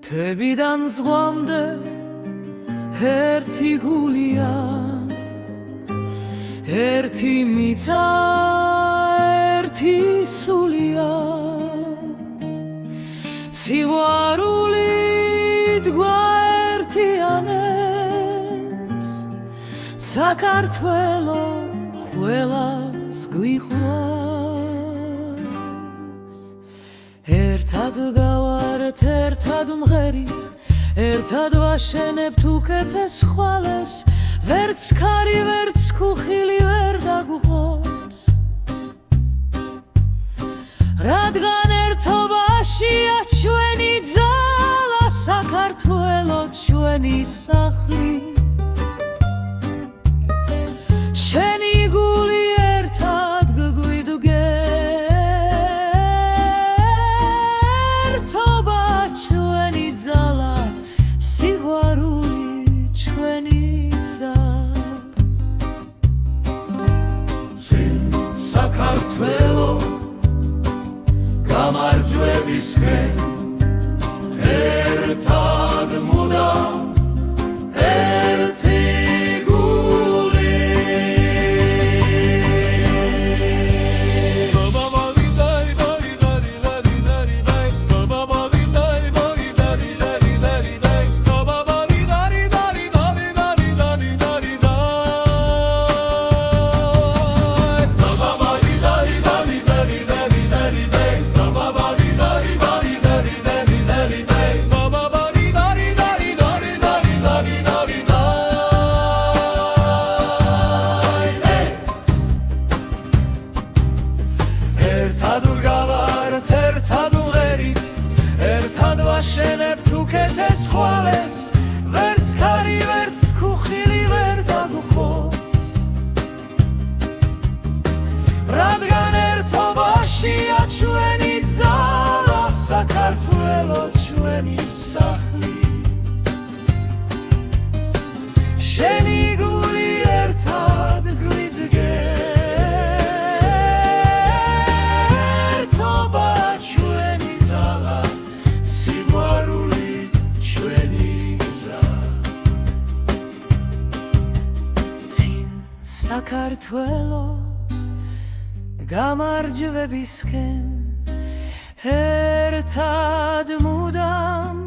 თებიდან ზღვამდე ერთი გულია, ერთი მიწა, ერთი სულია. სიყვარულით გვაერთიანებს საქართველო ყველას გვიყვარს. ერთად გავართ, ერთად მღერით, ერთად ვაშენებთ უკეთეს ხვალეს, ვერც ქარი, ვერც ქუხილი ვერ დაგუღობს. რადგან ერთობაშია ჩვენი ძალა, საქართველო ჩვენი სახლი. შენი გული ერთად გვიდგერთობა ჩვენი ძალა, სიყვარული ჩვენი გზა. წინ საქართველო გამარჯვებისკენ, ერთად მუდამ ერთი გული. ვაშენებთ უკეთეს ხვალეს, ვერც ქარი, ვერც ქუხილი ვერ დაგუხობს. რადგან ერთობაშია ჩვენი ძალა, საქართველო ჩვენი სახლი. შენი გული ერთად გვიდგერთობა ჩვენი ძალა, სიყვარული ჩვენი გზა. წინ საქართველო გამარჯვებისკენ, ერთად მუდამ